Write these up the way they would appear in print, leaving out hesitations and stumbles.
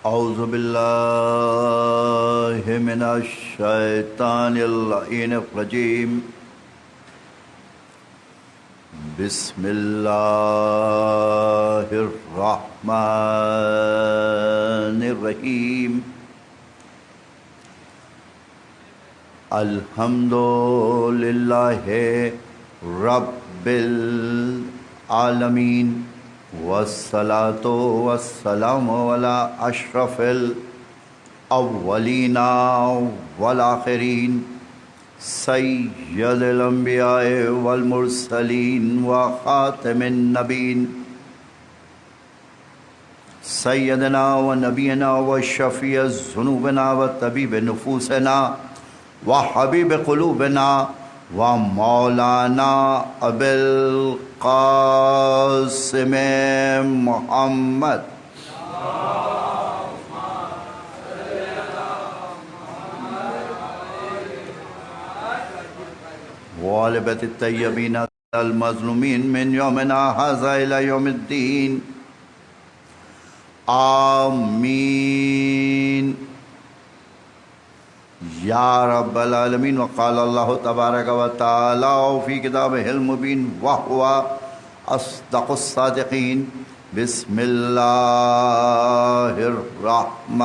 اعوذ باللہ من الشیطان اللعین الرجیم بسم اللہ الرحمن الرحیم الحمد للہ رب العالمین والصلاة والسلام على اشرف الاولین والآخرین سید الانبیاء والمرسلین وخاتم النبیین سیدنا و نبینا و شفیع ذنوبنا و طبیب نفوسنا و حبیب قلوبنا و مولانا ابی القاسم محمد وآل بیت الطیبین المظلومین من یومنا ھذا الی یوم الدین آمین یا رب العالمین. وقال اللہ تبارک و تعالی فی کتابہ المبین وہو اصدق الصادقین. بسم اللہ الرحمن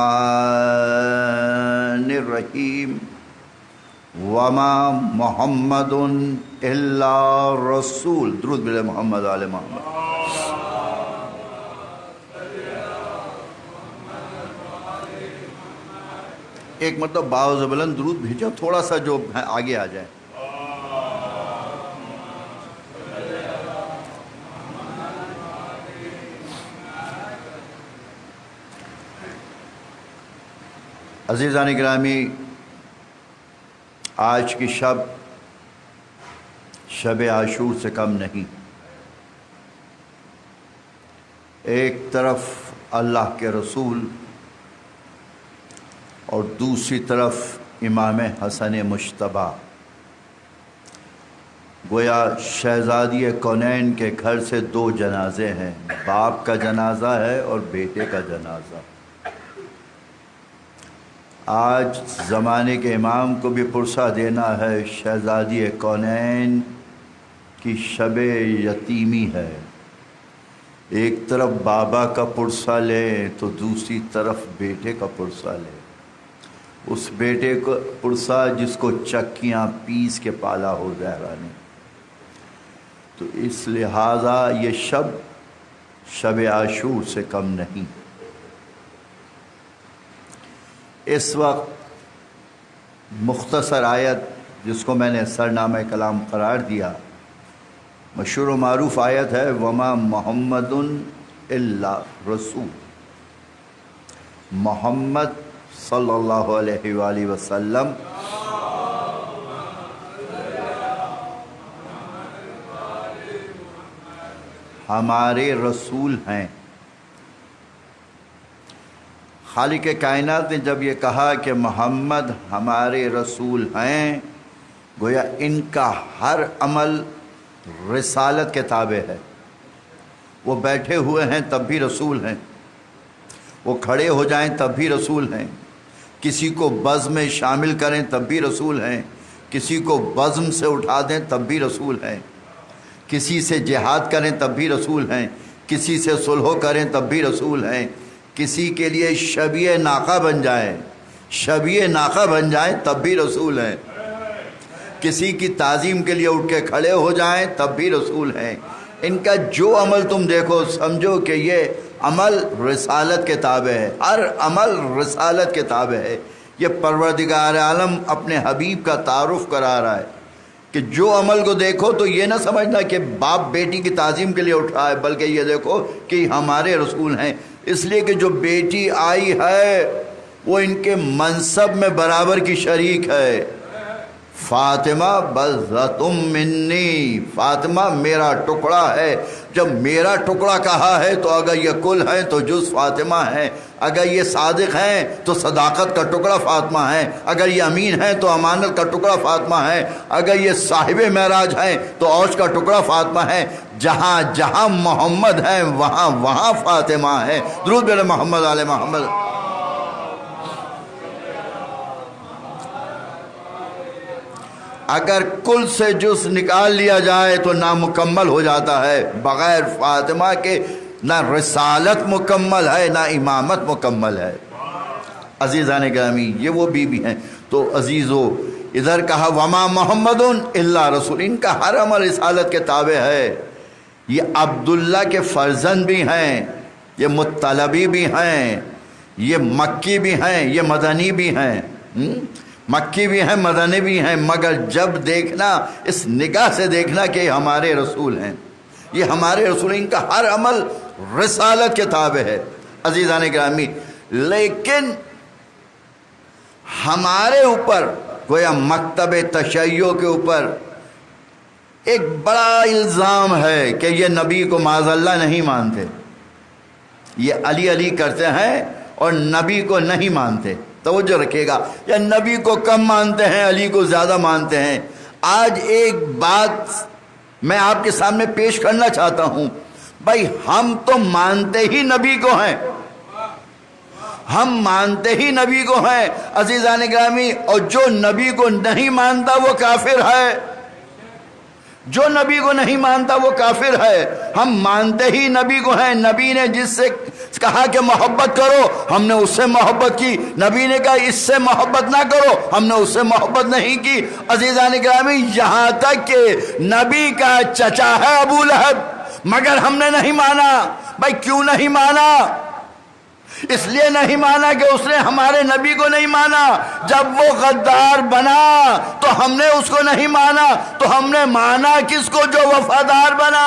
الرحیم. وما محمد الا رسول. درود بل محمد آل محمد. ایک مطلب باعث بلند درود بھیجو، تھوڑا سا جو آگے آ جائے. عزیزان گرامی، آج کی شب عاشور سے کم نہیں. ایک طرف اللہ کے رسول اور دوسری طرف امام حسن مجتبی. گویا شہزادی کونین کے گھر سے دو جنازے ہیں، باپ کا جنازہ ہے اور بیٹے کا جنازہ. آج زمانے کے امام کو بھی پرسہ دینا ہے. شہزادی کونین کی شب یتیمی ہے. ایک طرف بابا کا پرسہ لیں تو دوسری طرف بیٹے کا پرسہ لیں. اس بیٹے کو پرسہ جس کو چکیاں پیس کے پالا ہو زہرا نے. تو اس لہٰذا یہ شب عاشور سے کم نہیں. اس وقت مختصر آیت جس کو میں نے سرنامہ کلام قرار دیا، مشہور و معروف آیت ہے وما محمد الا رسول. محمد صلی اللہ علیہ وآلہ وسلم ہمارے رسول ہیں. خالق کائنات نے جب یہ کہا کہ محمد ہمارے رسول ہیں، گویا ان کا ہر عمل رسالت کے تابع ہے. وہ بیٹھے ہوئے ہیں تب بھی رسول ہیں، وہ کھڑے ہو جائیں تب بھی رسول ہیں، کسی کو بزم میں شامل کریں تب بھی رسول ہیں، کسی کو بزم سے اٹھا دیں تب بھی رسول ہیں، کسی سے جہاد کریں تب بھی رسول ہیں، کسی سے صلح کریں تب بھی رسول ہیں، کسی کے لیے شبیہ ناقہ بن جائیں تب بھی رسول ہیں، کسی کی تعظیم کے لیے اٹھ کے کھڑے ہو جائیں تب بھی رسول ہیں. ان کا جو عمل تم دیکھو سمجھو کہ یہ عمل رسالت کے تابع ہے. ہر عمل رسالت کے تابع ہے. یہ پروردگار عالم اپنے حبیب کا تعارف کرا رہا ہے کہ جو عمل کو دیکھو تو یہ نہ سمجھنا کہ باپ بیٹی کی تعظیم کے لیے اٹھ رہا ہے، بلکہ یہ دیکھو کہ ہمارے رسول ہیں. اس لیے کہ جو بیٹی آئی ہے وہ ان کے منصب میں برابر کی شریک ہے. فاطمہ بضعۃ منی، فاطمہ میرا ٹکڑا ہے. جب میرا ٹکڑا کہا ہے تو اگر یہ کل ہیں تو جز فاطمہ ہیں، اگر یہ صادق ہیں تو صداقت کا ٹکڑا فاطمہ ہے، اگر یہ امین ہیں تو امانت کا ٹکڑا فاطمہ ہے، اگر یہ صاحب معراج ہیں تو عوش کا ٹکڑا فاطمہ ہے. جہاں جہاں محمد ہیں وہاں وہاں فاطمہ ہے. درود بر محمد آل محمد. اگر کل سے جز نکال لیا جائے تو نامکمل ہو جاتا ہے. بغیر فاطمہ کے نہ رسالت مکمل ہے نہ امامت مکمل ہے. عزیزان گرامی یہ وہ بیوی ہیں. تو عزیزو ادھر کہا وما محمد الا رسول، ان کا ہر عمل رسالت کے تابع ہے. یہ عبداللہ کے فرزند بھی ہیں، یہ مطلبی بھی ہیں، یہ مکی بھی ہیں، یہ مدنی بھی ہیں. مکی بھی ہیں مدنی بھی ہیں، مگر جب دیکھنا اس نگاہ سے دیکھنا کہ یہ ہمارے رسول ہیں، یہ ہمارے رسول، ان کا ہر عمل رسالت کے تابع ہے. عزیزان گرامی لیکن ہمارے اوپر گویا مکتب تشیع کے اوپر ایک بڑا الزام ہے کہ یہ نبی کو معاذ اللہ نہیں مانتے، یہ علی علی کرتے ہیں اور نبی کو نہیں مانتے. توجہ رکھیے گا، یا نبی کو کم مانتے ہیں علی کو زیادہ مانتے ہیں. آج ایک بات میں آپ کے سامنے پیش کرنا چاہتا ہوں. بھائی ہم تو مانتے ہی نبی کو ہیں، ہم مانتے ہی نبی کو ہیں عزیزان گرامی، اور جو نبی کو نہیں مانتا وہ کافر ہے، جو نبی کو نہیں مانتا وہ کافر ہے. ہم مانتے ہی نبی کو ہیں. نبی نے جس سے کہا کہ محبت کرو ہم نے اس سے محبت کی، نبی نے کہا اس سے محبت نہ کرو ہم نے اس سے محبت نہیں کی. عزیزان گرامی یہاں تک کہ نبی کا چچا ہے ابو لہب، مگر ہم نے نہیں مانا. بھائی کیوں نہیں مانا؟ اس لیے نہیں مانا کہ اس نے ہمارے نبی کو نہیں مانا. جب وہ غدار بنا تو ہم نے اس کو نہیں مانا، تو ہم نے مانا کس کو؟ جو وفادار بنا.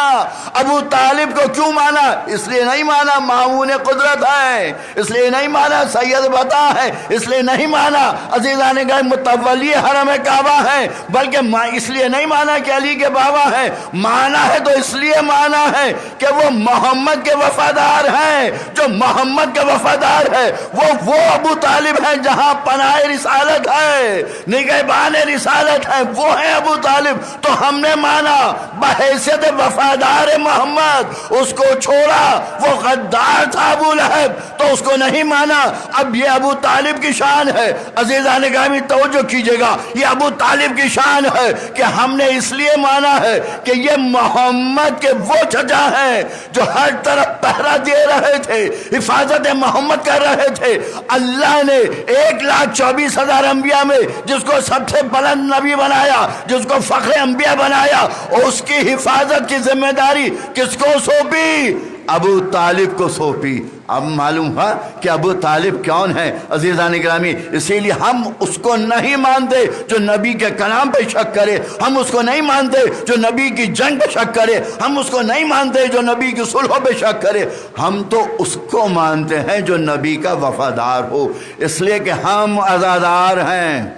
ابو طالب کو کیوں مانا؟ اس لیے نہیں مانا معاون قدرت ہے، اس لیے نہیں مانا سید بتا ہے، اس لیے نہیں مانا عزیزان گرامی متولی حرم کعبہ ہے، بلکہ اس لیے نہیں مانا کہ علی کے بابا ہیں. مانا ہے تو اس لیے مانا ہے کہ وہ محمد کے وفادار ہیں. جو محمد کے وفادار ہے وہ ابو طالب ہیں جہاں پناہ رسالت ہے، نگہبان رسالت ہے، وہ ہے ابو طالب. تو ہم نے مانا بحیثیت وفادار محمد، اس کو چھوڑا، وہ غدار تھا ابو لہب تو اس کو نہیں مانا. اب یہ ابو طالب کی شان ہے عزیزان گرامی توجہ کیجئے گا، یہ ابو طالب کی شان ہے کہ ہم نے اس لیے مانا ہے کہ یہ محمد کے وہ چچا ہیں جو ہر طرف پہرا دے رہے تھے، حفاظت محمد کر رہے تھے. اللہ نے 1,24,000 انبیاء میں جس کو سب سے بلند نبی بنایا، جس کو فخر انبیاء بنایا، اس کی حفاظت کی ذمہ داری کس کو سونپی؟ ابو طالب کو سونپی. اب معلوم ہوا کہ ابو طالب کون ہے عزیزان گرامی. اسی لیے ہم اس کو نہیں مانتے جو نبی کے کلام پہ شک کرے، ہم اس کو نہیں مانتے جو نبی کی جنگ پہ شک کرے، ہم اس کو نہیں مانتے جو نبی کی صلح پہ شک کرے. ہم تو اس کو مانتے ہیں جو نبی کا وفادار ہو، اس لیے کہ ہم عزادار ہیں.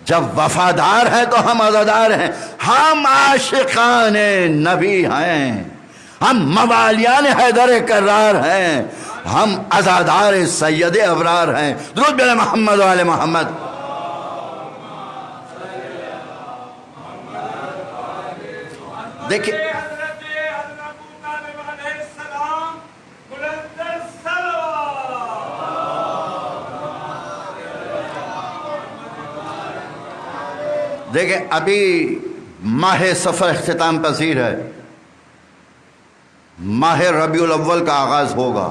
جب وفادار ہیں تو ہم عزادار ہیں، ہم عاشقان نبی ہیں، ہم موالیان حیدر کرار ہیں، ہم عزادار سید ابرار ہیں. درود بر محمد و آل محمد. دیکھیں دیکھیں ابھی ماہ سفر اختتام پذیر ہے، ماہ ربیع الاول کا آغاز ہوگا.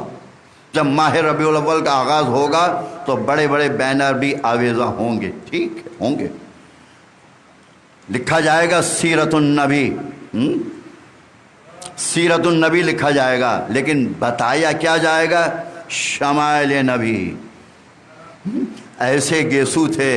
جب ماہ ربیع الاول کا آغاز ہوگا تو بڑے بڑے بینر بھی آویزہ ہوں گے، ٹھیک ہوں گے. لکھا جائے گا سیرت النبی، سیرت النبی لکھا جائے گا، لیکن بتایا کیا جائے گا؟ شمائل نبی. ایسے گیسو تھے،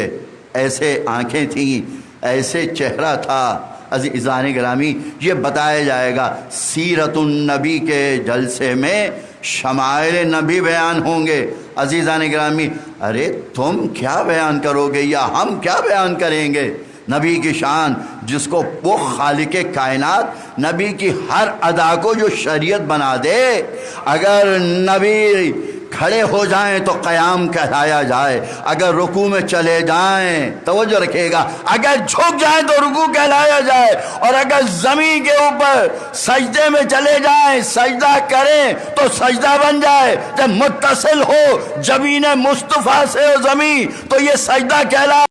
ایسے آنکھیں تھیں، ایسے چہرہ تھا. عزیزان گرامی یہ بتایا جائے گا سیرت النبی کے جلسے میں، شمائل نبی بیان ہوں گے. عزیزان گرامی ارے تم کیا بیان کرو گے یا ہم کیا بیان کریں گے؟ نبی کی شان، جس کو وہ خالق کائنات نبی کی ہر ادا کو جو شریعت بنا دے. اگر نبی کھڑے ہو جائیں تو قیام کہلایا جائے، اگر رکوع میں چلے جائیں توجہ رکھے گا، اگر جھک جائیں تو رکوع کہلایا جائے، اور اگر زمین کے اوپر سجدے میں چلے جائیں سجدہ کریں تو سجدہ بن جائے. جب متصل ہو جبین مصطفیٰ سے زمین تو یہ سجدہ کہلایا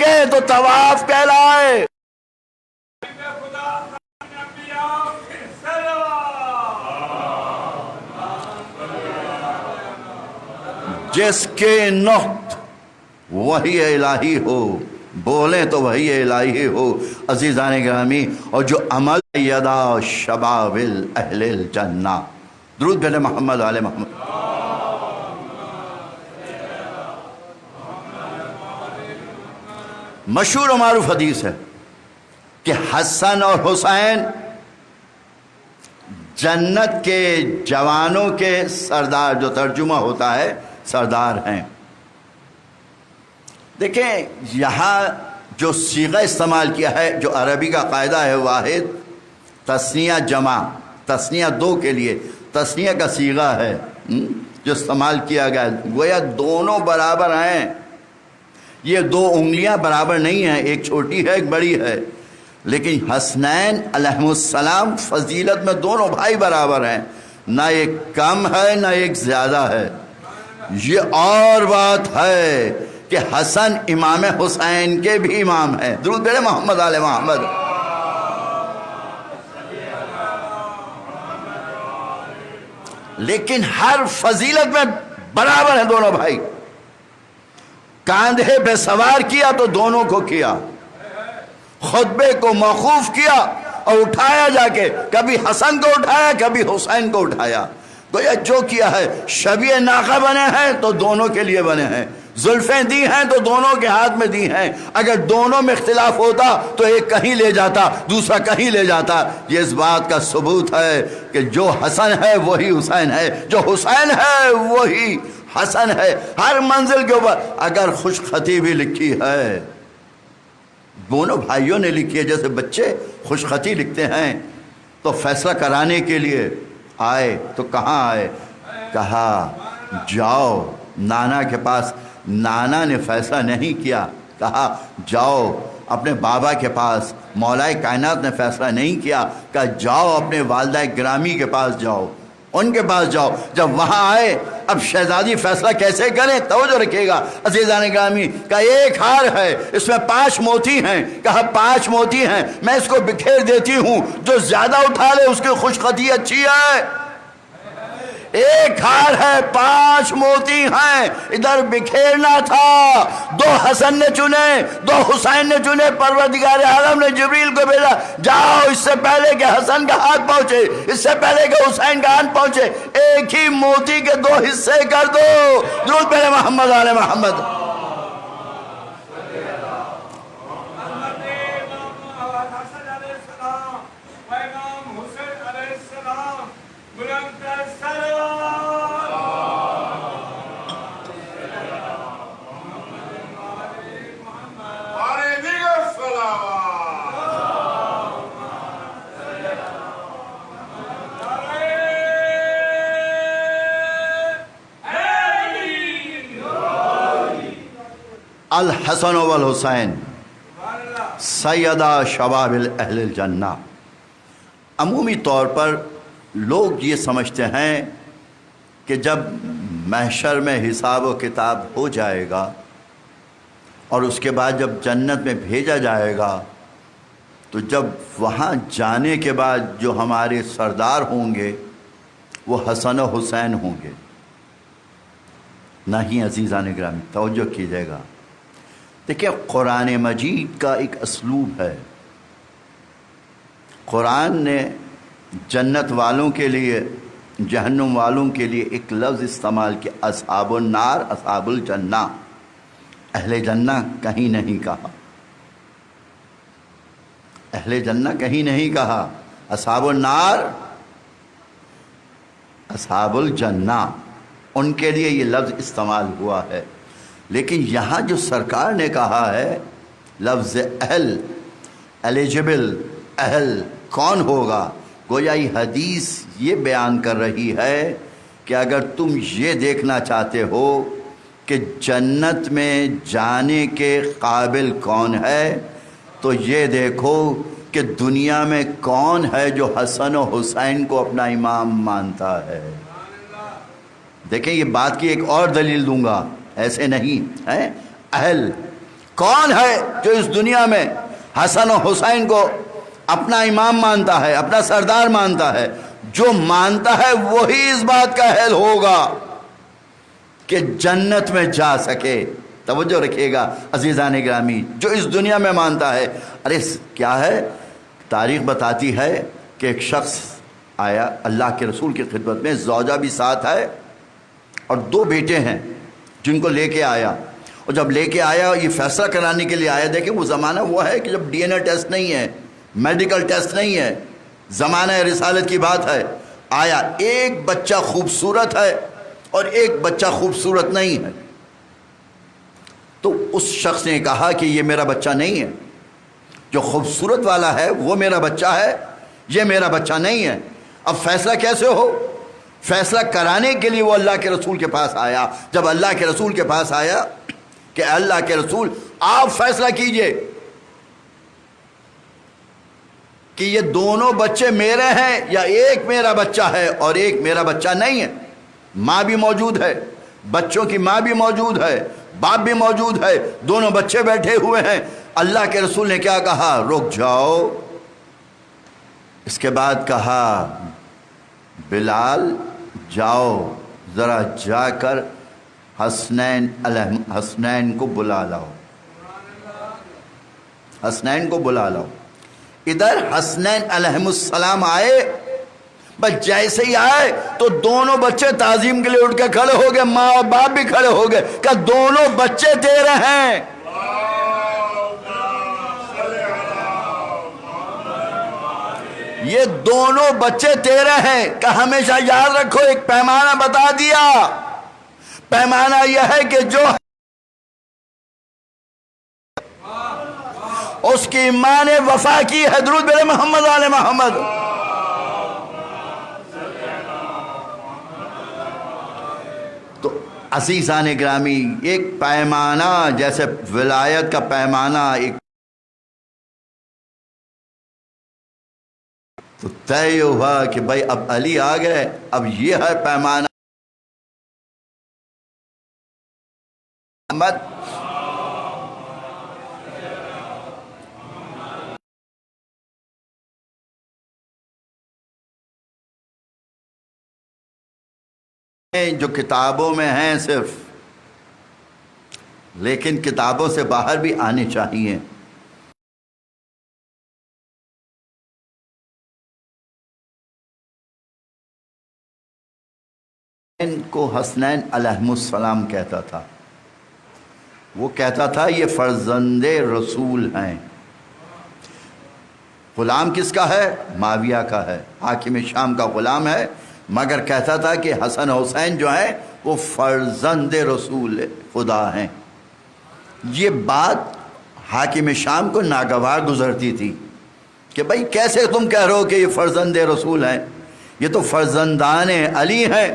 مانگے تو طواف کہلائے. جس کے نطق وحی الہی ہو، بولیں تو وحی الہی ہو عزیزان گرامی، اور جو عمل یدا شباب اہل الجنہ. درود بھیجیں محمد آل محمد. مشہور و معروف حدیث ہے کہ حسن اور حسین جنت کے جوانوں کے سردار، جو ترجمہ ہوتا ہے سردار ہیں. دیکھیں یہاں جو صیغہ استعمال کیا ہے، جو عربی کا قاعدہ ہے واحد تثنیہ جمع، تثنیہ دو کے لیے تثنیہ کا صیغہ ہے جو استعمال کیا گیا، گویا دونوں برابر ہیں. یہ دو انگلیاں برابر نہیں ہیں، ایک چھوٹی ہے ایک بڑی ہے، لیکن حسنین علیہ السلام فضیلت میں دونوں بھائی برابر ہیں، نہ ایک کم ہے نہ ایک زیادہ ہے. یہ اور بات ہے کہ حسن امام حسین کے بھی امام ہیں. درود بھیجیں محمد آل محمد. لیکن ہر فضیلت میں برابر ہیں دونوں بھائی. کاندھے پہ سوار کیا تو دونوں کو کیا، خطبے کو موقوف کیا اور اٹھایا جا کے، کبھی حسن کو اٹھایا کبھی حسین کو اٹھایا. گویا جو کیا ہے، شبیہ ناقہ بنے ہیں تو دونوں کے لیے بنے ہیں، زلفیں دی ہیں تو دونوں کے ہاتھ میں دی ہیں. اگر دونوں میں اختلاف ہوتا تو ایک کہیں لے جاتا دوسرا کہیں لے جاتا. یہ اس بات کا ثبوت ہے کہ جو حسن ہے وہی حسین ہے، جو حسین ہے وہی حسن ہے. ہر منزل کے اوپر اگر خوش خطی بھی لکھی ہے، دونوں بھائیوں نے لکھی ہے، جیسے بچے خوش خطی لکھتے ہیں تو فیصلہ کرانے کے لیے آئے تو کہاں آئے؟ کہا جاؤ نانا کے پاس. نانا نے فیصلہ نہیں کیا، کہا جاؤ اپنے بابا کے پاس. مولا کائنات نے فیصلہ نہیں کیا، کہا جاؤ اپنے والدہ گرامی کے پاس جاؤ، ان کے پاس جاؤ. جب وہاں آئے اب شہزادی فیصلہ کیسے کریں؟ توجہ رکھیے گا عزیزان گرامی. کہا ایک ہار ہے، اس میں 5 موتی ہیں. کہا 5 موتی ہیں، میں اس کو بکھیر دیتی ہوں، جو زیادہ اٹھا لے اس کی خوش خطی اچھی ہے. ایک ہار ہے 5 موتی ہیں، ادھر بکھیرنا تھا. 2 حسن نے چنے 2 حسین نے چنے. پروردگار عالم نے جبریل کو بھیجا، جاؤ اس سے پہلے کہ حسن کا ہاتھ پہنچے، اس سے پہلے کہ حسین کا ہاتھ پہنچے، ایک ہی موتی کے 2 حصے کر دو. درود پہ محمد آل محمد. الحسن والحسین سیدہ شباب اہل الجنہ. عمومی طور پر لوگ یہ سمجھتے ہیں کہ جب محشر میں حساب و کتاب ہو جائے گا اور اس کے بعد جب جنت میں بھیجا جائے گا تو جب وہاں جانے کے بعد جو ہمارے سردار ہوں گے وہ حسن و حسین ہوں گے. نہیں عزیزان گرامی توجہ کیجیے گا. دیکھیں قرآن مجید کا ایک اسلوب ہے. قرآن نے جنت والوں کے لیے جہنم والوں کے لیے ایک لفظ استعمال کیا، اصحاب النار اصحاب الجنہ. اہل جنہ کہیں نہیں کہا، اہل جنہ کہیں نہیں کہا، اصحاب النار اصحاب الجنہ ان کے لیے یہ لفظ استعمال ہوا ہے. لیکن یہاں جو سرکار نے کہا ہے لفظ اہل، ایلیجبل، اہل کون ہوگا، گویا یہ حدیث یہ بیان کر رہی ہے کہ اگر تم یہ دیکھنا چاہتے ہو کہ جنت میں جانے کے قابل کون ہے تو یہ دیکھو کہ دنیا میں کون ہے جو حسن و حسین کو اپنا امام مانتا ہے. دیکھیں یہ بات کی ایک اور دلیل دوں گا، ایسے نہیں ہے. اہل کون ہے جو اس دنیا میں حسن و حسین کو اپنا امام مانتا ہے، اپنا سردار مانتا ہے؟ جو مانتا ہے وہی اس بات کا اہل ہوگا کہ جنت میں جا سکے۔ توجہ رکھیے گا عزیزان گرامی، جو اس دنیا میں مانتا ہے۔ ارے کیا ہے، تاریخ بتاتی ہے کہ ایک شخص آیا اللہ کے رسول کی خدمت میں، زوجہ بھی ساتھ ہے اور 2 بیٹے ہیں جن کو لے کے آیا، اور جب لے کے آیا یہ فیصلہ کرانے کے لیے آیا۔ دیکھیں وہ زمانہ وہ ہے کہ جب ڈی این اے ٹیسٹ نہیں ہے، میڈیکل ٹیسٹ نہیں ہے، زمانہ رسالت کی بات ہے۔ آیا، ایک بچہ خوبصورت ہے اور ایک بچہ خوبصورت نہیں ہے۔ تو اس شخص نے کہا کہ یہ میرا بچہ نہیں ہے، جو خوبصورت والا ہے وہ میرا بچہ ہے، یہ میرا بچہ نہیں ہے۔ اب فیصلہ کیسے ہو؟ فیصلہ کرانے کے لیے وہ اللہ کے رسول کے پاس آیا۔ جب اللہ کے رسول کے پاس آیا کہ اللہ کے رسول آپ فیصلہ کیجئے کہ یہ دونوں بچے میرے ہیں یا ایک میرا بچہ ہے اور ایک میرا بچہ نہیں ہے۔ ماں بھی موجود ہے، بچوں کی ماں بھی موجود ہے، باپ بھی موجود ہے، دونوں بچے بیٹھے ہوئے ہیں۔ اللہ کے رسول نے کیا کہا؟ رک جاؤ۔ اس کے بعد کہا بلال جاؤ ذرا جا کر حسنین کو بلا لاؤ، حسنین کو بلا لاؤ۔ ادھر حسنین علیہ السلام آئے، بس جیسے ہی آئے تو دونوں بچے تعظیم کے لیے اٹھ کے کھڑے ہو گئے، ماں اور باپ بھی کھڑے ہو گئے کہ دونوں بچے تیرے ہیں۔ یہ دونوں بچے تیرے ہیں کہ ہمیشہ یاد رکھو، ایک پیمانہ بتا دیا۔ پیمانہ یہ ہے کہ جو اس کی ماں نے وفا کی ہے، درود بر محمد آل محمد۔ تو عزیزان گرامی، ایک پیمانہ جیسے ولایت کا پیمانہ ایک تو طے ہوا کہ بھائی اب علی آ گئے، اب یہ ہے پیمانہ محمد۔ جو کتابوں میں ہیں صرف، لیکن کتابوں سے باہر بھی آنے چاہیے۔ ان کو حسنین علیہ السلام کہتا تھا، وہ کہتا تھا یہ فرزند رسول ہیں۔ غلام کس کا ہے؟ معاویہ کا ہے، حاکم شام کا غلام ہے، مگر کہتا تھا کہ حسن حسین جو ہیں وہ فرزند رسول خدا ہیں۔ یہ بات حاکم شام کو ناگوار گزرتی تھی کہ بھائی کیسے تم کہہ رہے ہو کہ یہ فرزند رسول ہیں، یہ تو فرزندان علی ہیں۔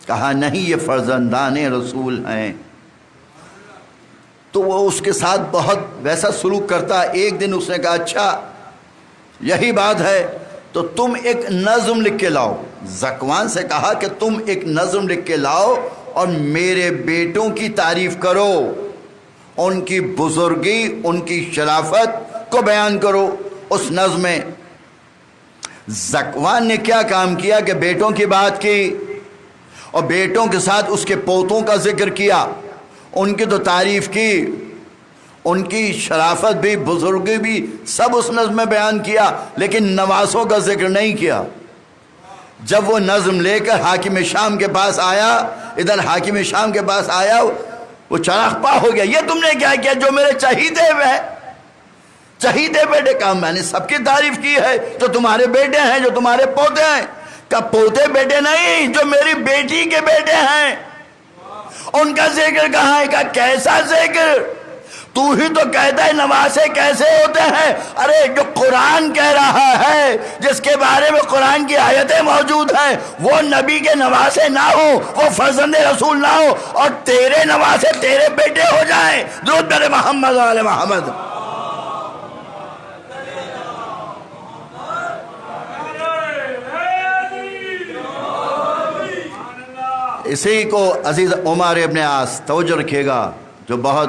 کہا نہیں، یہ فرزندان رسول ہیں۔ تو وہ اس کے ساتھ بہت ویسا سلوک کرتا۔ ایک دن اس نے کہا اچھا یہی بات ہے تو تم ایک نظم لکھ کے لاؤ۔ زکوان سے کہا کہ تم ایک نظم لکھ کے لاؤ اور میرے بیٹوں کی تعریف کرو، ان کی بزرگی، ان کی شرافت کو بیان کرو اس نظم میں۔ زکوان نے کیا کام کیا کہ بیٹوں کی بات کی اور بیٹوں کے ساتھ اس کے پوتوں کا ذکر کیا، ان کی تو تعریف کی، ان کی شرافت بھی، بزرگی بھی، سب اس نظم میں بیان کیا، لیکن نواسوں کا ذکر نہیں کیا۔ جب وہ نظم لے کر حاکم شام کے پاس آیا، ادھر حاکم شام کے پاس آیا، وہ چراغ پا ہو گیا۔ یہ تم نے کیا کیا؟ جو میرے چہیتے ہیں، چہیتے بیٹے کا میں نے سب کی تعریف کی ہے، جو تمہارے بیٹے ہیں، جو تمہارے پوتے ہیں۔ کہ پوتے بیٹے نہیں، جو میری بیٹی کے بیٹے ہیں ان کا ذکر کہاں ہے؟ کہ کیسا ذکر؟ تو ہی تو کہتا ہے نواسے کیسے ہوتے ہیں۔ ارے جو قرآن کہہ رہا ہے، جس کے بارے میں قرآن کی آیتیں موجود ہیں، وہ نبی کے نواسے نہ ہو، وہ فرزند رسول نہ ہو، اور تیرے نواسے تیرے بیٹے ہو جائیں۔ درود بر محمد آل محمد۔ اسی کو عزیز عمر ابن عاص، توجہ رکھیے گا، جو بہت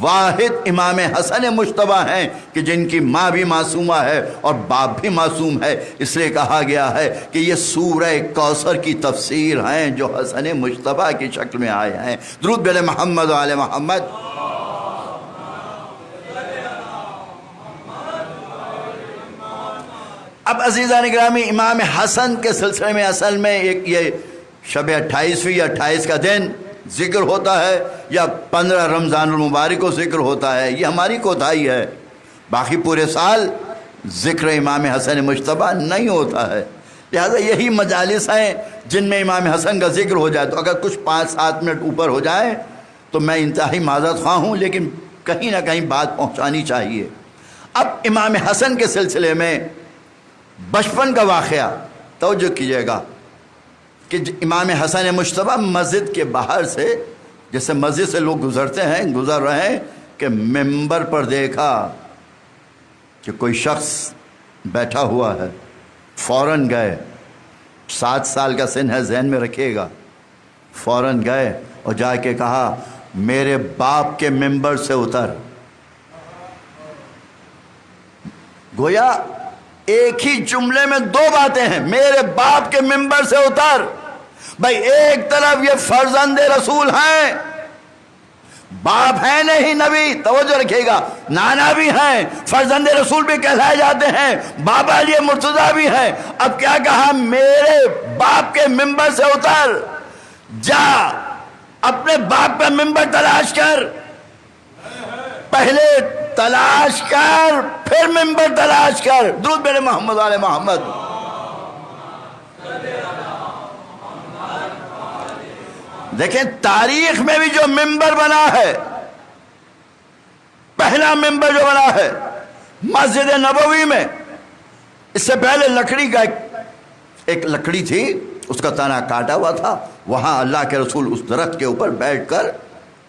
واحد امام حسن مجتبی ہیں کہ جن کی ماں بھی معصومہ ہے اور باپ بھی معصوم ہے، اس لیے کہا گیا ہے کہ یہ سورہ کوثر کی تفسیر ہیں جو حسن مجتبی کی شکل میں آئے ہیں۔ درود بر محمد و آل محمد۔ اب عزیزان گرامی، امام حسن کے سلسلے میں اصل میں ایک یہ شب 28ویں یا 28 کا دن ذکر ہوتا ہے، یا 15 رمضان المبارک کو ذکر ہوتا ہے، یہ ہماری کوتاہی ہے۔ باقی پورے سال ذکر امام حسن مجتبی نہیں ہوتا ہے، لہذا یہی مجالس ہیں جن میں امام حسن کا ذکر ہو جائے۔ تو اگر کچھ 5-7 منٹ اوپر ہو جائے تو میں انتہائی معذرت خواہ ہوں، لیکن کہیں نہ کہیں بات پہنچانی چاہیے۔ اب امام حسن کے سلسلے میں بچپن کا واقعہ توجہ کیجیے گا کہ امام حسن مجتبی مسجد کے باہر سے، جیسے مسجد سے لوگ گزرتے ہیں، گزر رہے ہیں کہ ممبر پر دیکھا کہ کوئی شخص بیٹھا ہوا ہے، فوراً گئے، 7 سال کا سن ہے، ذہن میں رکھیے گا، فوراً گئے اور جا کے کہا میرے باپ کے ممبر سے اتر۔ گویا ایک ہی جملے میں 2 باتیں ہیں، میرے باپ کے ممبر سے اتر۔ بھائی ایک طرف یہ فرزند رسول ہیں، باپ ہیں نہیں نبی، توجہ رکھیے گا، نانا بھی ہیں، فرزند رسول بھی کہلائے جاتے ہیں، بابا علی مرتضیٰ بھی ہیں۔ اب کیا کہا، میرے باپ کے ممبر سے اتر، جا اپنے باپ کا ممبر تلاش کر، پہلے تلاش کر پھر ممبر تلاش کر۔ درود بر محمد علی محمد۔ دیکھیں تاریخ میں بھی جو ممبر بنا ہے، پہلا ممبر جو بنا ہے مسجد نبوی میں، اس سے پہلے لکڑی کا ایک لکڑی تھی، اس کا تنا کاٹا ہوا تھا، وہاں اللہ کے رسول اس درخت کے اوپر بیٹھ کر،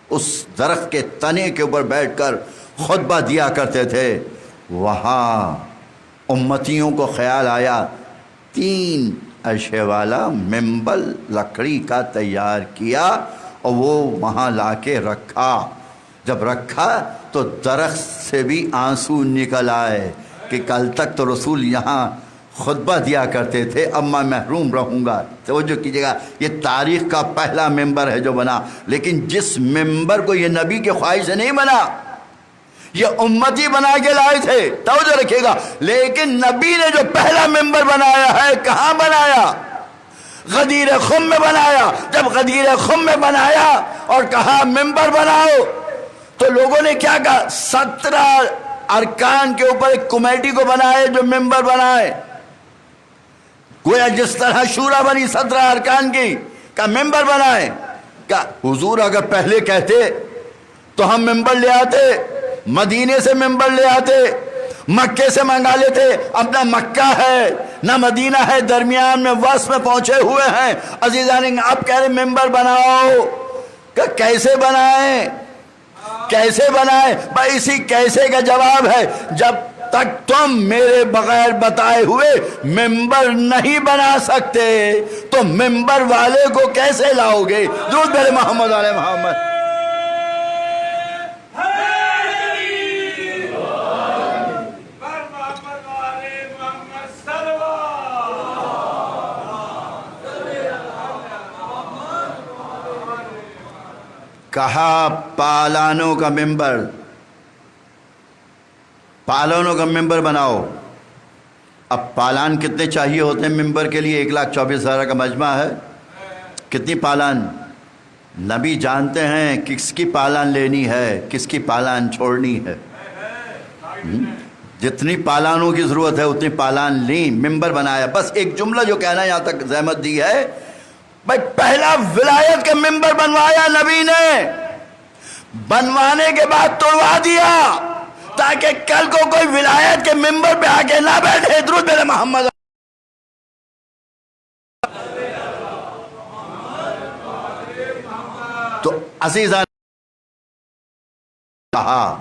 اس درخت کے تنے کے اوپر بیٹھ کر خطبہ دیا کرتے تھے۔ وہاں امتیوں کو خیال آیا 3 عرشے والا ممبر لکڑی کا تیار کیا اور وہ وہاں لا کے رکھا۔ جب رکھا تو درخت سے بھی آنسو نکل آئے کہ کل تک تو رسول یہاں خطبہ دیا کرتے تھے، اب میں محروم رہوں گا۔ توجہ کیجیے گا، یہ تاریخ کا پہلا ممبر ہے جو بنا، لیکن جس ممبر کو یہ نبی کے خواہش سے نہیں بنا، یہ امتی بنا کے لائے تھے، توجہ رکھیے گا۔ لیکن نبی نے جو پہلا ممبر بنایا ہے، کہاں بنایا؟ غدیر خم میں بنایا۔ جب غدیر خم میں بنایا اور کہا ممبر بناؤ، تو لوگوں نے کیا کہا، 17 ارکان کے اوپر ایک کمیٹی کو بنائے جو ممبر بنائے۔ گویا جس طرح شورا بنی 17 ارکان کی، کا ممبر بنائے۔ کہ حضور اگر پہلے کہتے تو ہم ممبر لے آتے، مدینے سے ممبر لے آتے، مکے سے منگا لیتے۔ اب نہ مکہ ہے نہ مدینہ ہے، درمیان میں وسط میں پہنچے ہوئے ہیں۔ عزیزان اب کہہ رہے ممبر بناؤ، کہ کیسے بنائیں، کیسے بنائیں؟ بھائی اسی کیسے کا جواب ہے، جب تک تم میرے بغیر بتائے ہوئے ممبر نہیں بنا سکتے تو ممبر والے کو کیسے لاؤ گے؟ درود بر محمد علی محمد۔ کہا پالانوں کا ممبر، پالانوں کا ممبر بناؤ۔ اب پالان کتنے چاہیے ہوتے ہیں ممبر کے لیے؟ 1,24,000 کا مجمع ہے، کتنی پالان؟ نبی جانتے ہیں کس کی پالان لینی ہے، کس کی پالان چھوڑنی ہے۔ جتنی پالانوں کی ضرورت ہے اتنی پالان لیں، ممبر بنایا۔ بس ایک جملہ جو کہنا یہاں تک زحمت دی ہے، بھائی پہلا ولایت کا ممبر بنوایا نبی نے، بنوانے کے بعد توڑوا دیا تاکہ کل کو کوئی ولایت کے ممبر پہ آ کے نہ بیٹھے۔ درود بر محمد۔ تو عزیزان کہا،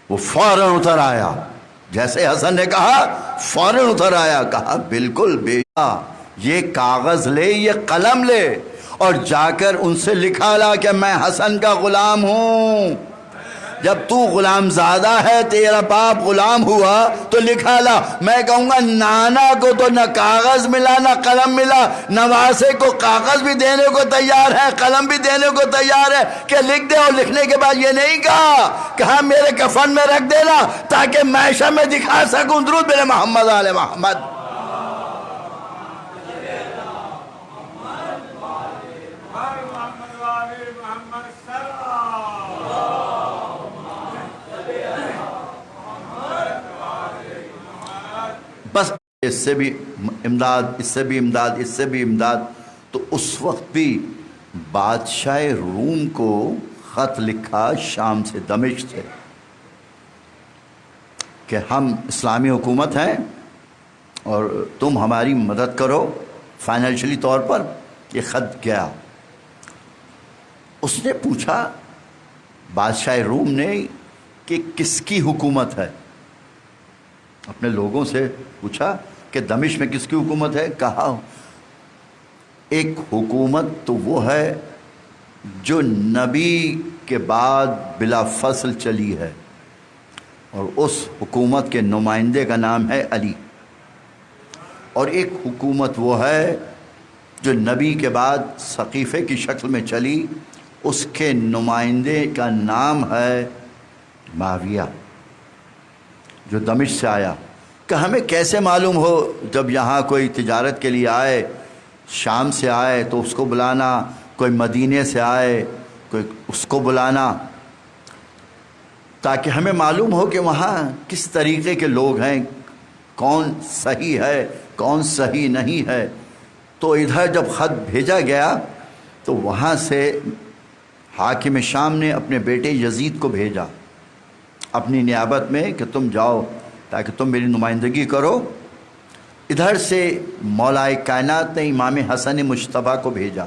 وہ فوراً اتر آیا، جیسے حسن نے کہا فوراً اتر آیا، کہا بالکل بیٹا یہ کاغذ لے، یہ قلم لے، اور جا کر ان سے لکھا لا کہ میں حسن کا غلام ہوں، جب تو غلام زادہ ہے، تیرا باپ غلام ہوا تو لکھا لا۔ میں کہوں گا نانا کو تو نہ کاغذ ملا نہ قلم ملا، نواسے کو کاغذ بھی دینے کو تیار ہے، قلم بھی دینے کو تیار ہے کہ لکھ دے، اور لکھنے کے بعد یہ نہیں کہا میرے کفن میں رکھ دینا تاکہ معاشر میں دکھا سکوں درود بر محمد آل محمد۔ بس اس سے بھی امداد، اس سے بھی امداد، اس سے بھی امداد۔ تو اس وقت بھی بادشاہ روم کو خط لکھا شام سے، دمشق سے، کہ ہم اسلامی حکومت ہیں اور تم ہماری مدد کرو فائنینشلی طور پر۔ یہ خط گیا، اس نے پوچھا بادشاہ روم نے کہ کس کی حکومت ہے، اپنے لوگوں سے پوچھا کہ دمشق میں کس کی حکومت ہے؟ کہا ایک حکومت تو وہ ہے جو نبی کے بعد بلا فصل چلی ہے، اور اس حکومت کے نمائندے کا نام ہے علی، اور ایک حکومت وہ ہے جو نبی کے بعد سقیفے کی شکل میں چلی، اس کے نمائندے کا نام ہے معاویہ، جو دمشق سے آیا۔ کہ ہمیں کیسے معلوم ہو؟ جب یہاں کوئی تجارت کے لیے آئے، شام سے آئے تو اس کو بلانا، کوئی مدینے سے آئے کوئی اس کو بلانا، تاکہ ہمیں معلوم ہو کہ وہاں کس طریقے کے لوگ ہیں، کون صحیح ہے کون صحیح نہیں ہے۔ تو ادھر جب خط بھیجا گیا تو وہاں سے حاکم شام نے اپنے بیٹے یزید کو بھیجا اپنی نیابت میں کہ تم جاؤ تاکہ تم میری نمائندگی کرو۔ ادھر سے مولا کائنات نے امام حسن مجتبیٰ کو بھیجا۔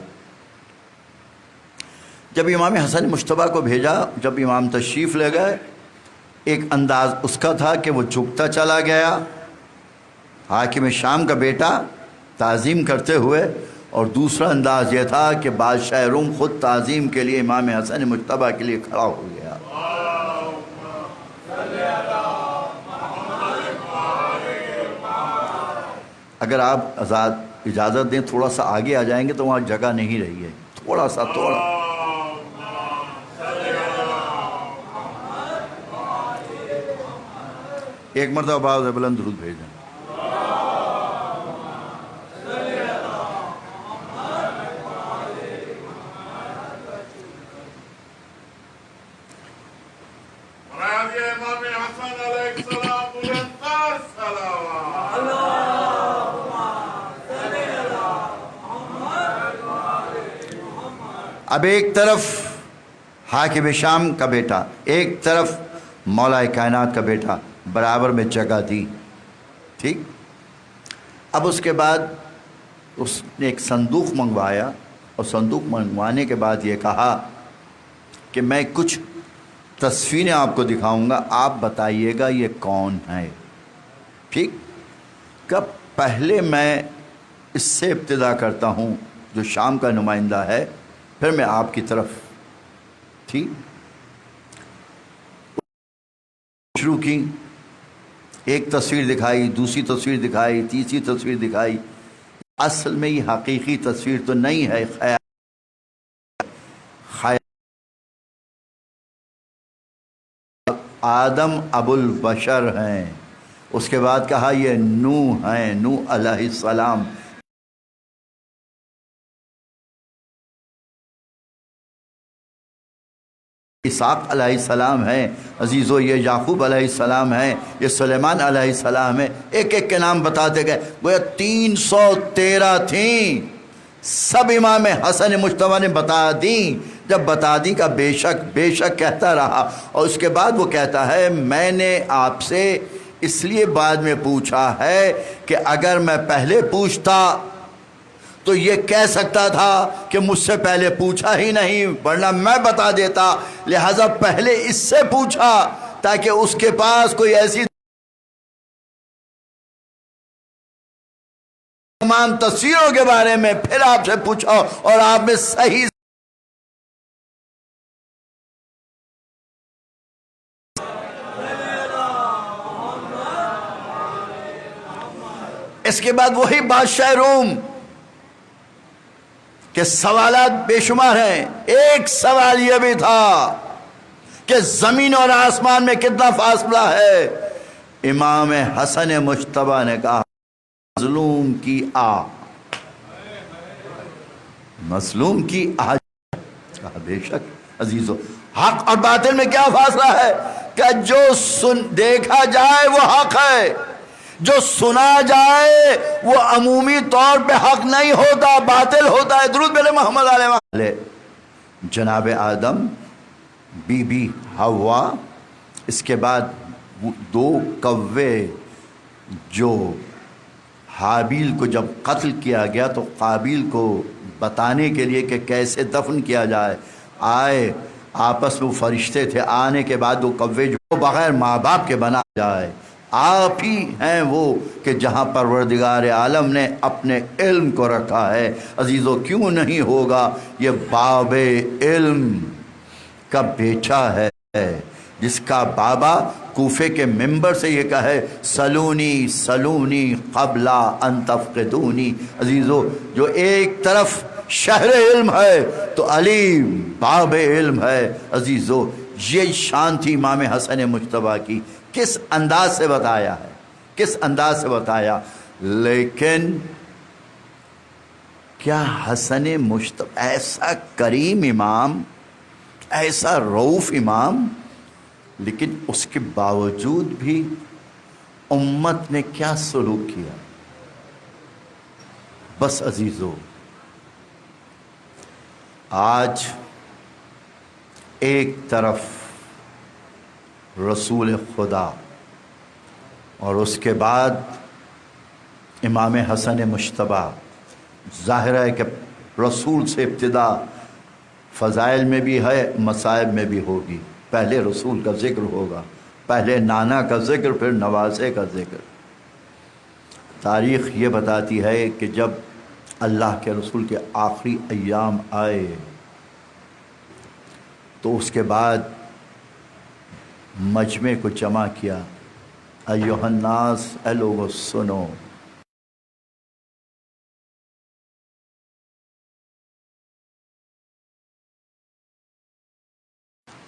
جب امام حسن مجتبیٰ کو بھیجا، جب امام تشریف لے گئے، ایک انداز اس کا تھا کہ وہ جھکتا چلا گیا، حاکم شام کا بیٹا تعظیم کرتے ہوئے، اور دوسرا انداز یہ تھا کہ بادشاہ روم خود تعظیم کے لیے امام حسن مجتبیٰ کے لیے کھڑا ہو گیا۔ اگر آپ اجازت دیں تھوڑا سا آگے آ جائیں گے تو وہاں جگہ نہیں رہی ہے، تھوڑا سا ایک مرتبہ باز بلند درود بھیج دیں۔ اب ایک طرف حاکم شام کا بیٹا، ایک طرف مولا کائنات کا بیٹا، برابر میں جگہ دی، ٹھیک۔ اب اس کے بعد اس نے ایک صندوق منگوایا، اور صندوق منگوانے کے بعد یہ کہا کہ میں کچھ تصویریں آپ کو دکھاؤں گا، آپ بتائیے گا یہ کون ہے، ٹھیک۔ کب پہلے میں اس سے ابتدا کرتا ہوں جو شام کا نمائندہ ہے، پھر میں آپ کی طرف، ٹھیک۔ شروع کی، ایک تصویر دکھائی، دوسری تصویر دکھائی، تیسری تصویر دکھائی۔ اصل میں یہ حقیقی تصویر تو نہیں ہے، خیال آدم ابو البشر ہیں۔ اس کے بعد کہا یہ نوح ہیں، نوح علیہ السلام۔ اسحاق علیہ السلام ہیں، عزیزو یہ یعقوب علیہ السلام ہیں، یہ سلیمان علیہ السلام ہیں۔ ایک ایک کے نام بتاتے گئے، وہ 313 تھیں، سب امام حسن مجتبیٰ نے بتا دیں۔ جب بتا دی کا بے شک بے شک کہتا رہا، اور اس کے بعد وہ کہتا ہے میں نے آپ سے اس لیے بعد میں پوچھا ہے کہ اگر میں پہلے پوچھتا تو یہ کہہ سکتا تھا کہ مجھ سے پہلے پوچھا ہی نہیں، ورنہ میں بتا دیتا، لہٰذا پہلے اس سے پوچھا تاکہ اس کے پاس کوئی ایسی تمام تصویروں کے بارے میں پھر آپ سے پوچھا اور آپ میں صحیح اس کے بعد وہی بادشاہ روم کہ سوالات بے شمار ہیں. ایک سوال یہ بھی تھا کہ زمین اور آسمان میں کتنا فاصلہ ہے. امام حسن مجتبی نے کہا مظلوم کی مظلوم کی کہا بے شک عزیزو، حق اور باطل میں کیا فاصلہ ہے کہ جو دیکھا جائے وہ حق ہے، جو سنا جائے وہ عمومی طور پہ حق نہیں ہوتا، باطل ہوتا ہے. درود بھیجے محمد علیہ وسلم. جناب آدم، بی بی حوا، اس کے بعد دو کوے جو حابیل کو جب قتل کیا گیا تو قابیل کو بتانے کے لیے کہ کیسے دفن کیا جائے آئے. آپس میں فرشتے تھے. آنے کے بعد وہ کوے جو بغیر ماں باپ کے بنا جائے، آپ ہی ہیں وہ کہ جہاں پروردگار عالم نے اپنے علم کو رکھا ہے. عزیزو، کیوں نہیں ہوگا؟ یہ باب علم کا بیٹا ہے جس کا بابا کوفے کے ممبر سے یہ کہے سلونی سلونی قبل ان تفقدونی. عزیزو، جو ایک طرف شہر علم ہے تو علی باب علم ہے. عزیزو، یہ شان تھی امام حسن مجتبی کی. کس انداز سے بتایا ہے، کس انداز سے بتایا. لیکن کیا حسن مجتبی ایسا کریم امام، ایسا رؤوف امام، لیکن اس کے باوجود بھی امت نے کیا سلوک کیا؟ بس عزیزو، آج ایک طرف رسول خدا اور اس کے بعد امام حسن مجتبی. ظاہر ہے کہ رسول سے ابتدا فضائل میں بھی ہے، مصائب میں بھی ہوگی. پہلے رسول کا ذکر ہوگا، پہلے نانا کا ذکر، پھر نواسے کا ذکر. تاریخ یہ بتاتی ہے کہ جب اللہ کے رسول کے آخری ایام آئے تو اس کے بعد مجمع کو جمع کیا. ایھا الناس، اے لوگو سنو،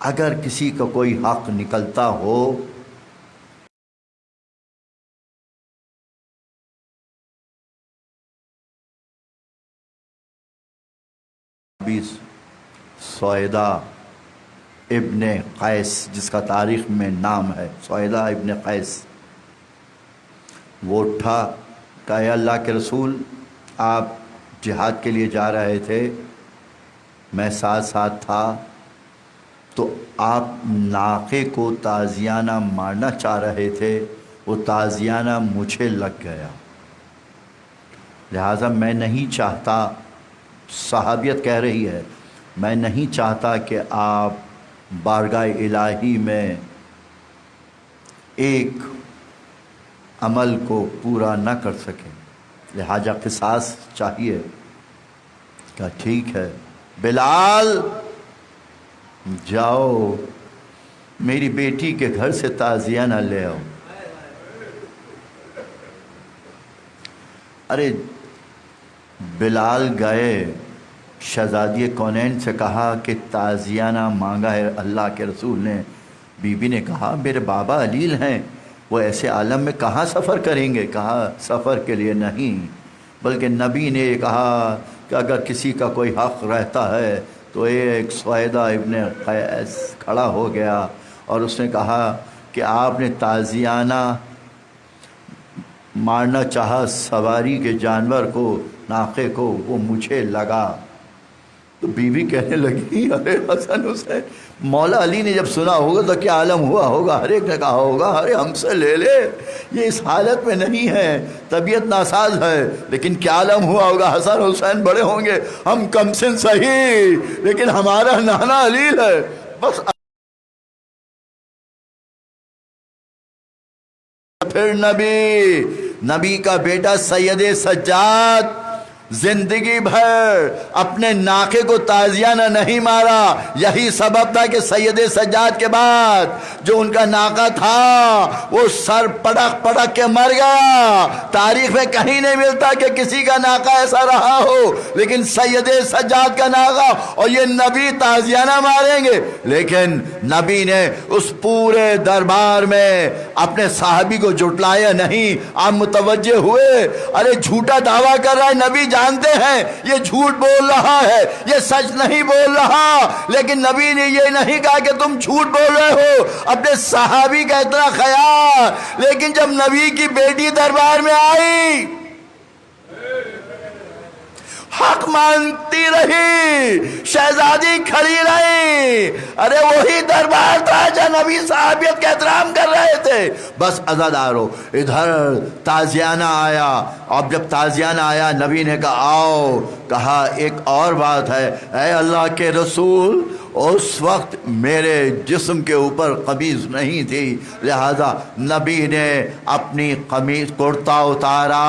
اگر کسی کا کوئی حق نکلتا ہو سویدہ ابن قیس، جس کا تاریخ میں نام ہے سویدہ ابن قیس، وہ اٹھا، کہا اے اللہ کے رسول، آپ جہاد کے لیے جا رہے تھے، میں ساتھ ساتھ تھا، تو آپ ناقے کو تازیانہ مارنا چاہ رہے تھے، وہ تازیانہ مجھے لگ گیا، لہٰذا میں نہیں چاہتا، صحابیت کہہ رہی ہے، میں نہیں چاہتا کہ آپ بارگاہ الہی میں ایک عمل کو پورا نہ کر سکیں، لہٰذا قصاص چاہیے. کہا ٹھیک ہے، بلال جاؤ میری بیٹی کے گھر سے تعزیہ نہ لے آؤ. ارے بلال گئے، شہزادی کونین سے کہا کہ تعزیانہ مانگا ہے اللہ کے رسول نے. بی بی نے کہا میرے بابا علیل ہیں، وہ ایسے عالم میں کہاں سفر کریں گے؟ کہا سفر کے لیے نہیں، بلکہ نبی نے کہا کہ اگر کسی کا کوئی حق رہتا ہے تو ایک سویدہ ابن قیس کھڑا ہو گیا اور اس نے کہا کہ آپ نے تعزیانہ مارنا چاہا سواری کے جانور کو، ناقے کو، وہ مجھے لگا. تو بیوی کہنے لگی ارے حسن حسین، مولا علی نے جب سنا ہوگا تو کیا عالم ہوا ہوگا، ہر ایک نے کہا ہوگا ارے ہم سے لے لے، یہ اس حالت میں نہیں ہے، طبیعت ناساز ہے، لیکن کیا عالم ہوا ہوگا، حسن حسین بڑے ہوں گے، ہم کم سن صحیح لیکن ہمارا نانا علی ہے. بس پھر نبی کا بیٹا سید سجاد زندگی بھر اپنے ناقے کو تازیانہ نہیں مارا. یہی سبب تھا کہ سید سجاد کے بعد جو ان کا ناقہ تھا وہ سر پڑک پڑک کے مر گیا. تاریخ میں کہیں نہیں ملتا کہ کسی کا ناقہ ایسا رہا ہو، لیکن سید سجاد کا ناقہ، اور یہ نبی تازیانہ ماریں گے. لیکن نبی نے اس پورے دربار میں اپنے صحابی کو جھٹلایا نہیں. آپ متوجہ ہوئے؟ ارے جھوٹا دعویٰ کر رہا ہے، نبی جانتے ہیں یہ جھوٹ بول رہا ہے، یہ سچ نہیں بول رہا، لیکن نبی نے یہ نہیں کہا کہ تم جھوٹ بول رہے ہو. اپنے صحابی کا اتنا خیال. لیکن جب نبی کی بیٹی دربار میں آئی، حق مانتی رہی، شہزادی کھڑی رہی. ارے وہی دربار تھا جہاں نبی صحابیت کا احترام کر رہے تھے. بس عزادارو ادھر تازیانہ آیا. اب جب تازیانہ آیا نبی نے کہا آؤ. کہا ایک اور بات ہے، اے اللہ کے رسول، اس وقت میرے جسم کے اوپر قمیض نہیں تھی، لہذا نبی نے اپنی قمیض کرتا اتارا.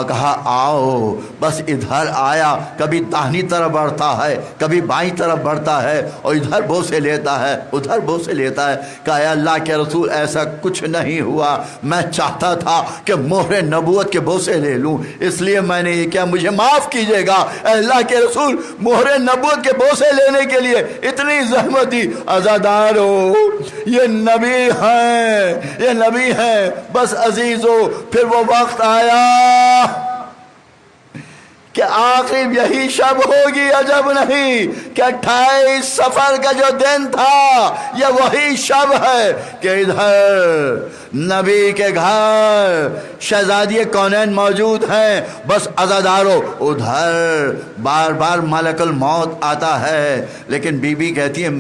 کہا آؤ. بس ادھر آیا، کبھی داہنی طرف بڑھتا ہے، کبھی بائیں طرف بڑھتا ہے، اور ادھر بوسے لیتا ہے، ادھر بوسے لیتا ہے. کہا اے اللہ کے رسول ایسا کچھ نہیں ہوا، میں چاہتا تھا کہ مہر نبوت کے بوسے لے لوں، اس لیے میں نے یہ کیا، مجھے معاف کیجیے گا. اے اللہ کے رسول مہر نبوت کے بوسے لینے کے لیے اتنی زحمت دی. عزادارو یہ نبی ہیں، یہ نبی ہیں. بس عزیزو پھر وہ وقت آیا کہ آخر یہی شب ہوگی. عجب نہیں کہ 28 صفر کا جو دن تھا یہ وہی شب ہے کہ ادھر نبی کے گھر شہزادی کونین موجود ہیں. بس عزادارو ادھر بار بار ملک الموت آتا ہے، لیکن بی بی کہتی ہے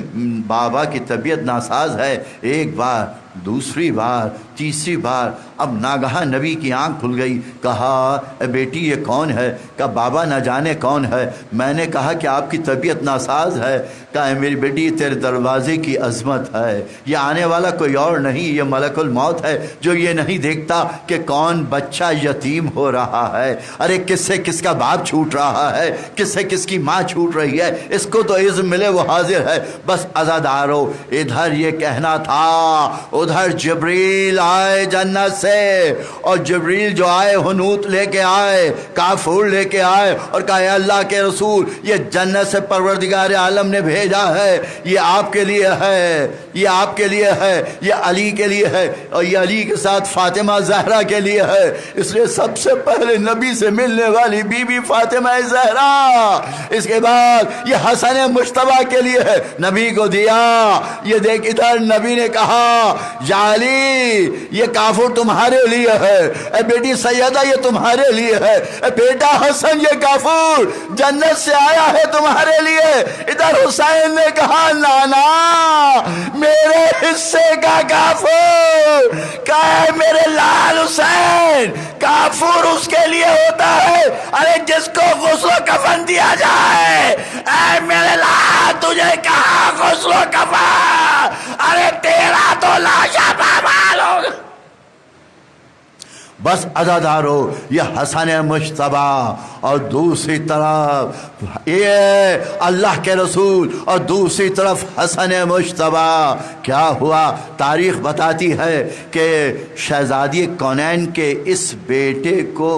بابا کی طبیعت ناساز ہے. ایک بار، دوسری بار، تیسری بار. اب ناگہاں نبی کی آنکھ کھل گئی. کہا اے بیٹی یہ کون ہے؟ کہا بابا نہ جانے کون ہے. میں نے کہا کہ آپ کی طبیعت ناساز ہے. کہا اے میری بیٹی تیرے دروازے کی عظمت ہے، یہ آنے والا کوئی اور نہیں، یہ ملک الموت ہے جو یہ نہیں دیکھتا کہ کون بچہ یتیم ہو رہا ہے. ارے کس سے کس کا باپ چھوٹ رہا ہے، کس سے کس کی ماں چھوٹ رہی ہے، اس کو تو عزم ملے وہ حاضر ہے. بس عزادارو ادھر یہ کہنا تھا. ادھر جبریل آئے جنت سے، اور جبریل جو آئے حنوت لے کے آئے، کافور لے کے آئے، اور کہا اے اللہ کے رسول یہ جنت سے پروردگار عالم نے بھیجا ہے، یہ آپ کے لیے ہے، یہ آپ کے لیے ہے، یہ علی کے لیے ہے، اور یہ علی کے ساتھ فاطمہ زہرا کے لیے ہے. اس لیے سب سے پہلے نبی سے ملنے والی بی بی فاطمہ زہرا. اس کے بعد یہ حسن مجتبیٰ کے لیے ہے، نبی کو دیا. یہ دیکھ ادھر نبی نے کہا یا علی یہ کافر تمہارے لیے ہے، اے بیٹی سیدہ یہ تمہارے لیے ہے، اے بیٹا حسن یہ کافر جنت سے آیا ہے تمہارے لیے. ادھر حسین نے کہا نانا میرے حصے کا کافر، کہا میرے لال حسین کافر اس کے لیے ہوتا ہے ارے جس کو غسل و کفن دیا جائے. اے میرے لال تجھے کہا غسل و کفن، ارے تیرا تو لاشا پامال ہوگا. بس عزادارو یہ حسن مجتبیٰ اور دوسری طرف یہ اللہ کے رسول اور دوسری طرف حسن مجتبیٰ. کیا ہوا؟ تاریخ بتاتی ہے کہ شہزادی کونین کے اس بیٹے کو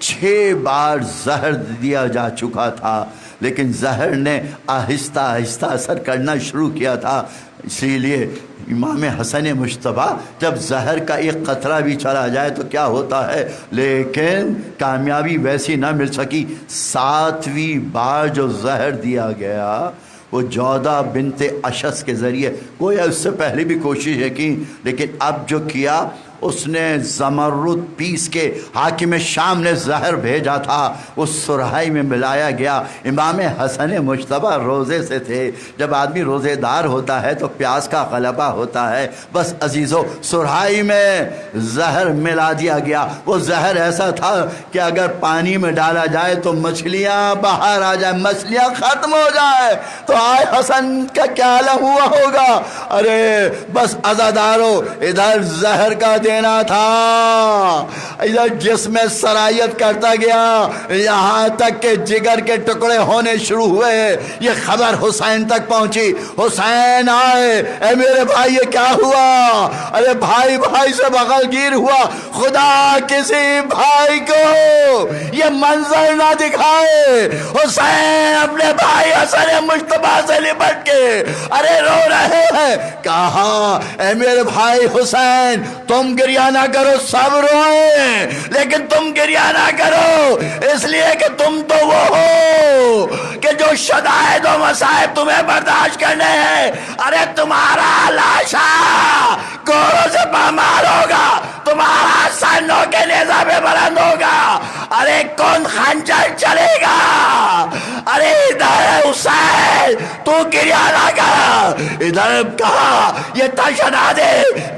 6 بار زہر دیا جا چکا تھا، لیکن زہر نے آہستہ آہستہ اثر کرنا شروع کیا تھا. اسی لیے امام حسن مجتبیٰ جب زہر کا ایک قطرہ بھی چلا جائے تو کیا ہوتا ہے، لیکن کامیابی ویسی نہ مل سکی. 7ویں بار جو زہر دیا گیا وہ جودہ بنت اشس کے ذریعے، کوئی اس سے پہلے بھی کوششیں کی، لیکن اب جو کیا اس نے زمرد پیس کے حاکم شام نے زہر بھیجا تھا، اس سرہائی میں ملایا گیا. امام حسن مجتبیٰ روزے سے تھے. جب آدمی روزے دار ہوتا ہے تو پیاس کا غلبہ ہوتا ہے. بس عزیزو سرہائی میں زہر ملا دیا گیا. وہ زہر ایسا تھا کہ اگر پانی میں ڈالا جائے تو مچھلیاں باہر آ جائیں، مچھلیاں ختم ہو جائے تو آئے حسن کا کیا عالم ہوا ہوگا. ارے بس عزادارو ادھر زہر کا دینا تھا۔ ادھر جسم میں سرایت کرتا گیا یہاں تک کہ جگر کے ٹکڑے ہونے شروع ہوئے۔ یہ خبر حسین تک پہنچی، حسین آئے، اے میرے بھائی یہ کیا ہوا؟ ارے بھائی بھائی سے بغل گیر ہوا، خدا کسی بھائی کو یہ منظر نہ دکھائے۔ حسین اپنے بھائی حسن مجتبیٰ سے لپٹ کے ارے رو رہے ہیں۔ کہا اے میرے بھائی حسین تم گریہ نہ کرو، سب روئیں لیکن تم گریہ نہ کرو، اس لیے کہ تم تو وہ ہو کہ جو شدائد و مصائب تمہیں برداشت کرنے ہیں۔ ارے تمہارا لاشا کوڑوں سے پامال ہوگا، تمہارا سر نو کے نیزہ پہ بلند ہوگا، ارے کون خنجر چلے گا۔ ارے ادھر حسین تو گریہ نہ کر، ادھر کہا یہ تش ہٹا دے،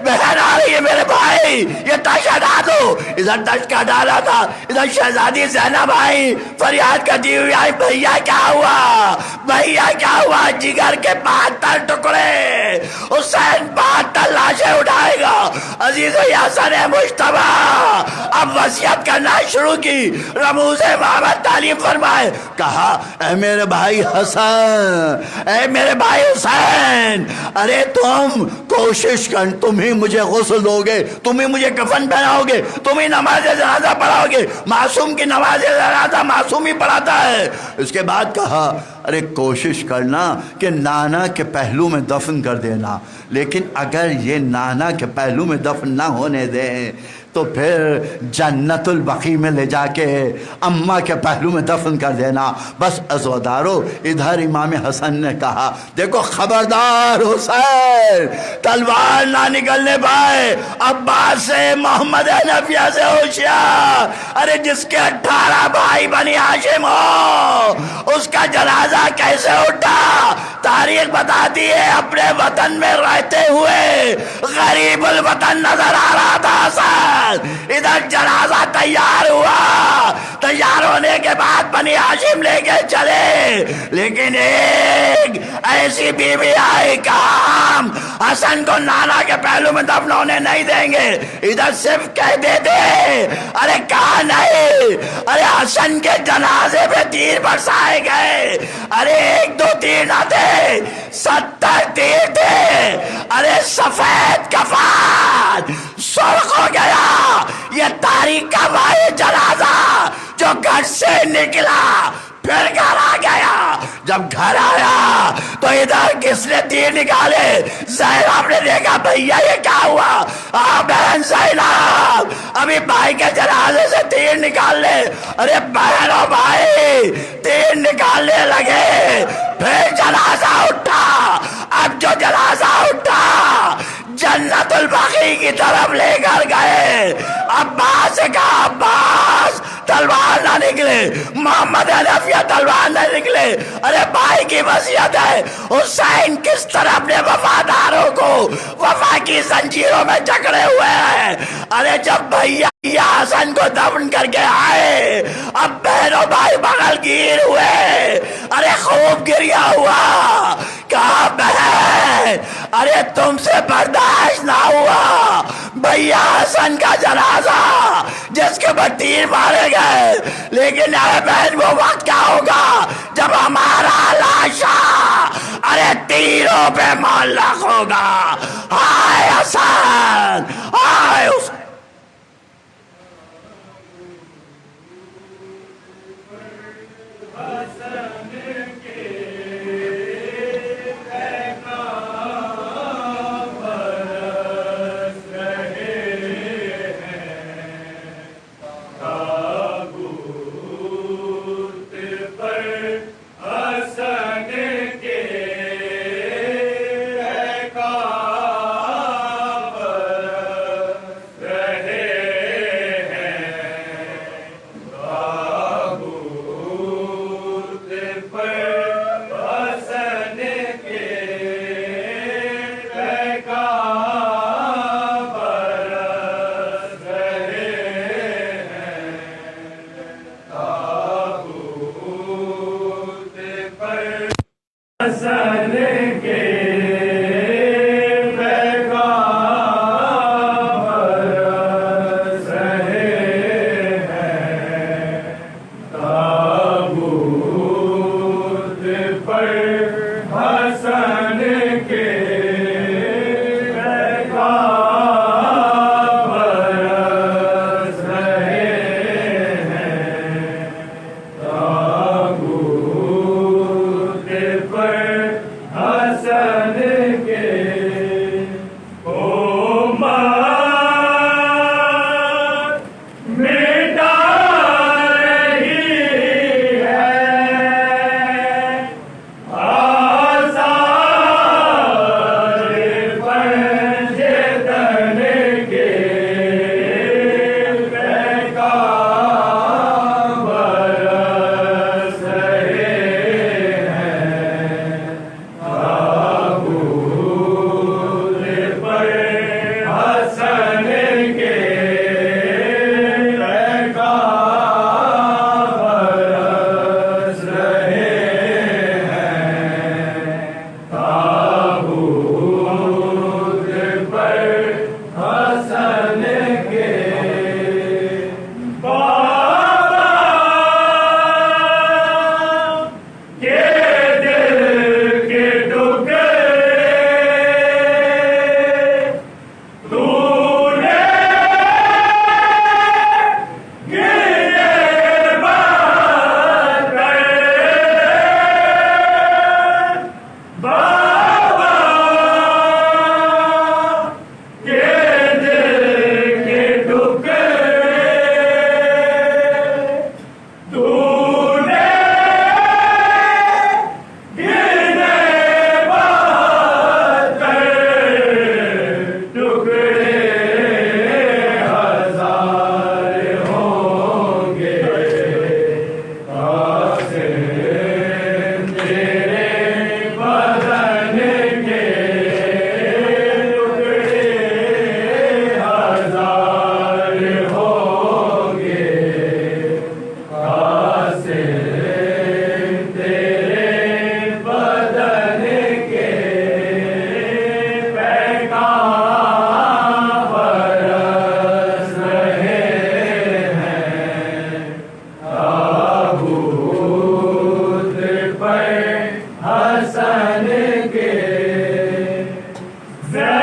بہن آ رہی ہے میرے بھائی، یہ تش ہٹا دو۔ ادھر تش کا ڈالا تھا، ادھر شہزادی زینب آئی فریاد کرتی ہوئی آئی، بھیا کیا ہوا، بھیا کیا ہوا؟ جگر کے 72 ٹکڑے، حسین 72 لاشیں اٹھائے گا۔ عزیز و حسن مجتبیٰ اب وصیت کرنا شروع کی، رموز محمد تعلیم فرمائے۔ کہا اے میرے بھائی حسن، اے میرے بھائی حسین، ارے تم کوشش کر، تم ہی مجھے غسل دو گے، تم ہی مجھے کفن پہناؤ گے، تم ہی نماز جنازہ پڑھاؤ گے۔ معصوم کی نماز جنازہ معصوم ہی پڑھاتا ہے۔ اس کے بعد کہا ارے کوشش کرنا کہ نانا کے پہلو میں دفن کر دینا، لیکن اگر یہ نانا کے پہلو میں دفن نہ ہونے دیں تو پھر جنت البقیع میں لے جا کے اماں کے پہلو میں دفن کر دینا۔ بس عزودارو ادھر امام حسن نے کہا دیکھو خبردار حسین، تلوار نہ نکلنے پائے، عباس سے محمد حنفیہ سے ہوشیار۔ ارے جس کے 18 بھائی بنی ہاشم ہو اس کا جنازہ کیسے اٹھا؟ تاریخ بتاتی ہے اپنے وطن میں رہتے ہوئے غریب الوطن نظر آ رہا تھا حسن۔ ادھر جنازہ تیار ہوا، تیار ہونے کے بعد بنی ہاشم لے کے چلے، لیکن ایک ایسی بیوی آئی، کہا ہم حسن کو نانا کے پہلو میں دفن ہونے نہیں دیں گے، ادھر صرف کہہ دیتے۔ ارے کہا نہیں، ارے حسن کے جنازے پہ تیر برسائے گئے۔ ارے 1-2 تیر نہ تھے، 70 تیر تھے۔ ارے سفید کفن سرخ ہو گیا۔ یہ تاریخ کا بھائی جنازہ جو گھر سے نکلا پھر گھر آ گیا۔ جب گھر آیا تو ادھر کس نے تیر نکالے؟ زینب نے دیکھا بھیا یہ کیا ہوا؟ بہن زینب ابھی بھائی کے جنازے سے تیر نکال لے۔ ارے بہن و بھائی تیر نکالنے لگے، پھر جنازہ اٹھا۔ اب جو جنازہ اٹھا جنت البقیع کی طرف لے کر گئے۔ عباس سے کہا عباس تلوار نہ نکلے، محمد حنفیہ تلوار نہ نکلے۔ ارے بھائی کی وصیت ہے، حسین کس طرح اپنے وفاداروں کو وفا کی زنجیروں میں جکڑے ہوئے ہیں۔ ارے جب بھیا حسن کو دفن کر کے آئے، اب بہنوں بھائی بغل گیر ہوئے، ارے خوب گریہ ہوا۔ کہا بہن ارے تم سے برداشت نہ ہوا، بھیا حسن کا جنازہ جس کے بعد تیر مارے گئے، لیکن ارے بہن وہ وقت کیا ہوگا جب ہمارا لاشا ارے تیروں پہ معلق ہوگا۔ ہائے حسن، ہائے حسن۔ زندہ